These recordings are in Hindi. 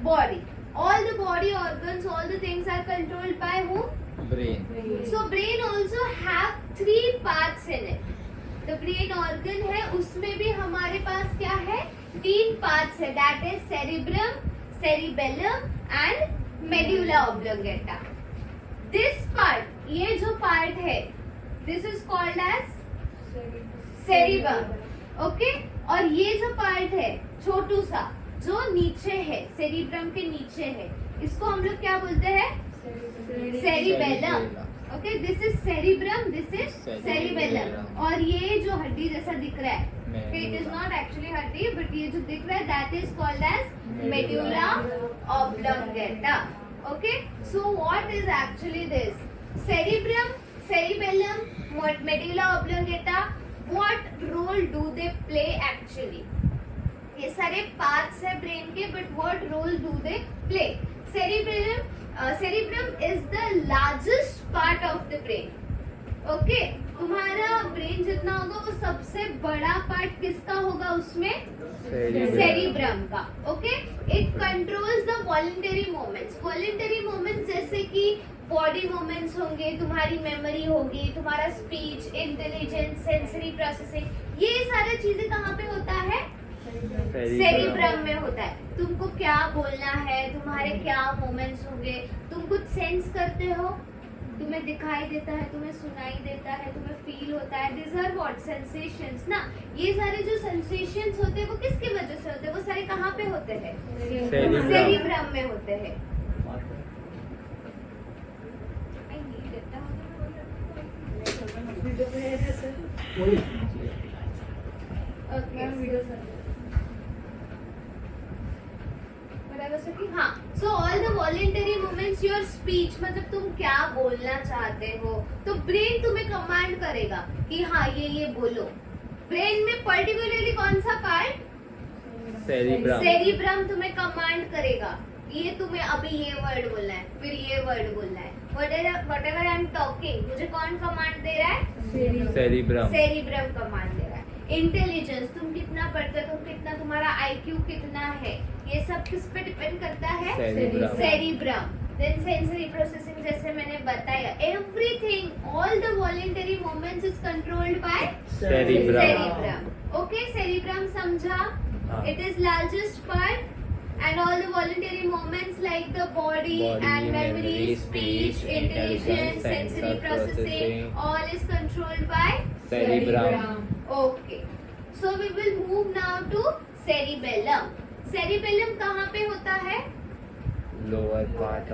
body. All the body organs, all the things are controlled by whom? Brain. So brain also have 3 parts in it. The brain organ है, उसमें भी हमारे पास क्या है? 3 parts है. That is cerebrum, cerebellum and medulla oblongata. This part, ये जो part है, this is called as cerebrum. Okay? और ये जो part है, छोटू सा, जो नीचे है, सेरिब्रम के नीचे है, इसको हम लोग क्या बोलते हैं? Cerebellum. Okay, this is cerebrum, this is cerebellum. और ये जो हड्डी जैसा दिख रहा है, इट इज नॉट एक्चुअली हड्डी, बट ये जो दिख रहा है, that is called as medulla oblongata. Okay, so what is actually this? Cerebrum, cerebellum, medulla oblongata, what role do they play actually? ये सारे पार्ट्स है ब्रेन के, but what role do they play? Cerebrum is the largest part of the brain. Okay, तुम्हारा ब्रेन जितना होगा वो सबसे बड़ा पार्ट किसका होगा उसमें? सेरिब्रम का. Okay, it controls the voluntary movements. Voluntary movements जैसे कि बॉडी मूवमेंट्स होंगे, तुम्हारी मेमोरी होगी, तुम्हारा स्पीच, इंटेलिजेंस, सेंसरी प्रोसेसिंग, ये सारी चीजें कहाँ पे होता है? सेरिब्रम में होता है. तुमको क्या बोलना है, तुम्हारे क्या मोमेंट्स होंगे, तुम कुछ सेंस करते हो, तुम्हें दिखाई देता है, तुम्हें सुनाई देता है, तुम्हें फील होता है. This are what? सेंसेशंस ना. ये सारे जो सेंसेशंस होते हैं वो किसकी वजह से होते हैं? वो सारे कहाँ पे होते हैं? सेरिब्रम में होते हैं. हाँ, so all the voluntary movements, your speech, मतलब तुम क्या बोलना चाहते हो, तो ब्रेन तुम्हें कमांड करेगा कि हाँ ये बोलो. ब्रेन में पर्टिकुलरली कौन सा पार्ट? सेरिब्रम तुम्हें कमांड करेगा. ये तुम्हें अभी ये वर्ड बोलना है, फिर ये वर्ड बोलना है. whatever I am talking, मुझे कौन कमांड दे रहा है? सेरिब्रम कमांड दे रहा है. इंटेलिजेंस, तुम कितना पढ़ते हो, कितना तुम्हारा IQ कितना है, ये सब किस पे डिपेंड करता है? सेरिब्रम. देन सेंसरी प्रोसेसिंग, जैसे मैंने बताया, everything, all the voluntary movements is controlled by cerebrum. Okay, cerebrum समझा? It is largest part. And all the voluntary movements like the body and memory, speech, intelligence, sensory processing, all is controlled by cerebrum. Okay. So we will move now to cerebellum. Cerebellum कहाँ पे होता है? Lower part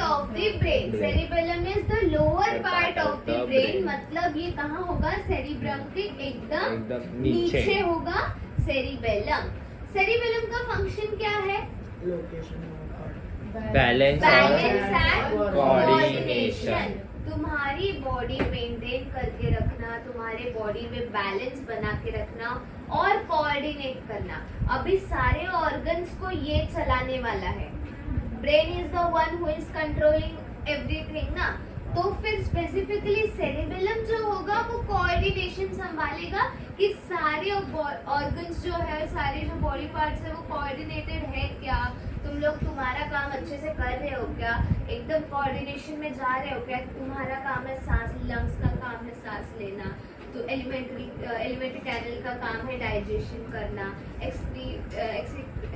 of the brain. Cerebellum is the lower part of the brain. मतलब ये कहाँ होगा? cerebrum के एकदम नीचे होगा cerebellum. सेरिबेलम का फंक्शन क्या है? Balance and coordination. तुम्हारी बॉडी मेंटेन करके रखना, तुम्हारे बॉडी में बैलेंस बना के रखना और कोऑर्डिनेट करना. अभी सारे ऑर्गन्स को ये चलाने वाला है. Brain is the one who is controlling everything ना. तो फिर स्पेसिफिकली सेरिबेलम जो होगा वो कोऑर्डिनेशन संभालेगा कि सारे ऑर्गन्स जो है, सारे जो बॉडी पार्ट्स है वो कोऑर्डिनेटेड है क्या, तुम लोग तुम्हारा काम अच्छे से कर रहे हो क्या, एकदम कोऑर्डिनेशन में जा रहे हो क्या. तुम्हारा काम है सांस, लंग्स का काम है सांस लेना, तो एलिमेंट्री कैनल का काम है डाइजेशन करना,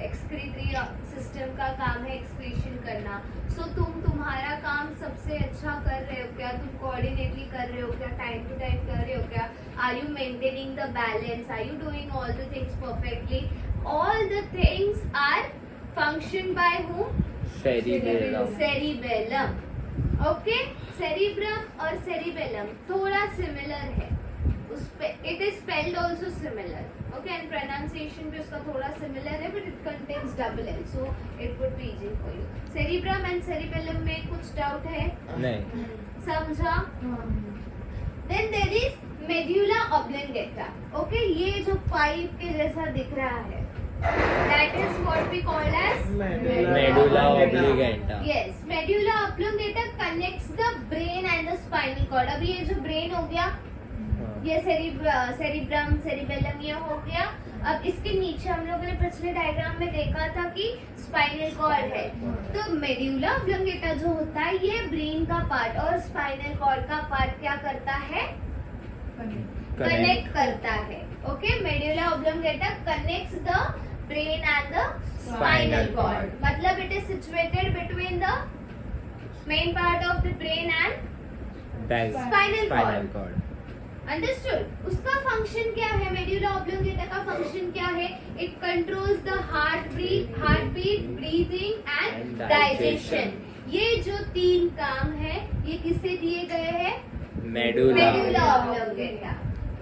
एक्सक्रीटरी सिस्टम का काम है एक्सक्रीशन करना. सो तुम्हारा काम सबसे अच्छा कर रहे हो क्या, तुम कोऑर्डिनेटली कर रहे हो क्या, टाइम टू टाइम कर रहे हो क्या, are you maintaining the balance, are you doing all the things perfectly. All the things are function by whom? Cerebellum. Okay, cerebrum और सेरिबेलम थोड़ा सिमिलर है. It is spelled also similar. Okay, and pronunciation भी उसका थोड़ा similar है, but it contains double L, so it would be easy for you. Cerebrum and cerebellum में कुछ doubt है? नहीं. समझा? Then there is medulla oblongata. Okay, ये जो पाइप के जैसा दिख रहा है, that is what we call as medulla oblongata. Yes, medulla oblongata connects the brain and the spinal cord. अभी ये जो brain हो गया, ये सेरिब्रम सेरिबेलम ये हो गया। अब इसके नीचे हम लोगों ने पिछले डायग्राम में देखा था कि स्पाइनल कॉर्ड है। तो मेड्यूला ऑब्लोंगेटा जो होता है ये ब्रेन का पार्ट और स्पाइनल कॉर्ड का पार्ट क्या करता है, कनेक्ट करता है। Okay, medulla oblongata connects the brain and the spinal cord, मतलब it is situated between the main part of the brain and spinal cord. Understood. उसका फंक्शन क्या है, मेड्यूला ऑब्लोंगेटा का फंक्शन क्या है? It controls the heartbeat, breathing and digestion. ये जो 3 काम है ये किससे दिए गए हैं? Medulla oblongata.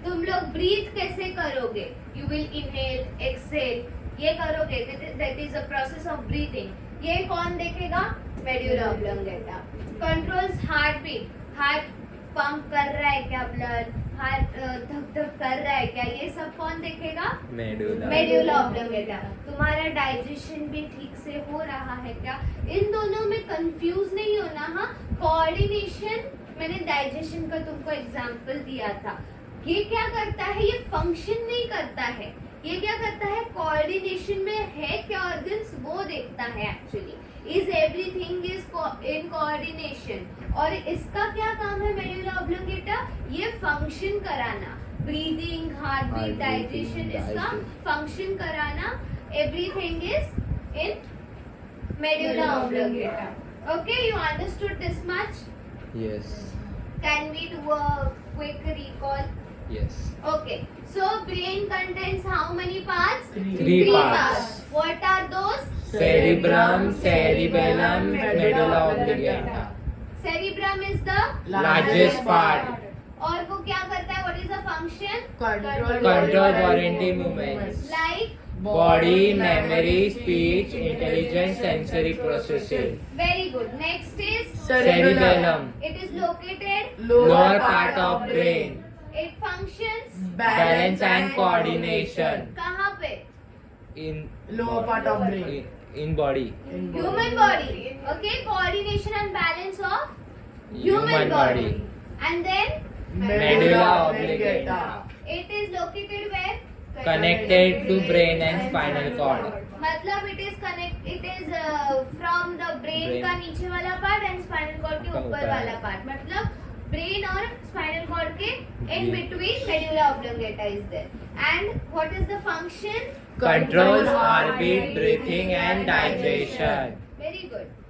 तुम लोग ब्रीथ कैसे करोगे? यू विल इनहेल एक्सहेल, ये करोगे, that is a process of breathing. ये कौन देखेगा? Medulla oblongata. Controls heart beat, heart pump कर रहा है क्या, ब्लड हार्ट धक धक कर रहा है क्या, ये सब कौन देखेगा? Medulla oblongata. तुम्हारा डाइजेशन भी ठीक से हो रहा है क्या? इन दोनों में कंफ्यूज नहीं होना। हाँ, कोऑर्डिनेशन, मैंने डाइजेशन का तुमको एग्जांपल दिया था। ये क्या करता है? ये फंक्शन नहीं करता है, ये क्या करता है? कोऑर्डिनेशन में है क्या ऑर्गन्स वो देखता है actually. Is everything is in coordination. और इसका क्या काम है मेड्यूला ऑब्लोंगेटा? ये फंक्शन कराना, ब्रीदिंग, हार्ट बीट, डाइजेशन, इसका फंक्शन कराना। Everything is in medulla oblongata. Okay, you understood this much? Yes. Can we do a quick recall? Yes. Okay, so brain contains how many parts? Three parts. What are those? Cerebrum, cerebellum, medulla oblongata. Cerebrum is the Largest part. और वो क्या करता है? What is the function? Control voluntary movements. Like Body, memory, speech, intelligence, sensory processing. very good. Next is Cerebellum. it is located Lower part of brain. It functions Balance and coordination. कहाँ पे? In Lower part of brain. in body. Human body. Okay, coordination and balance of human body. And then Medulla oblongata. it is located where? Connected to brain and spinal cord. मतलब it is from the brain Brain. का नीचे वाला पार्ट एंड स्पाइनल कॉर्ड के का ऊपर ऊपर वाला पार्ट, मतलब ब्रेन और स्पाइनल कॉर्ड के in between medulla oblongata is there. And what is the function? Controls heartbeat, breathing and digestion. Very good.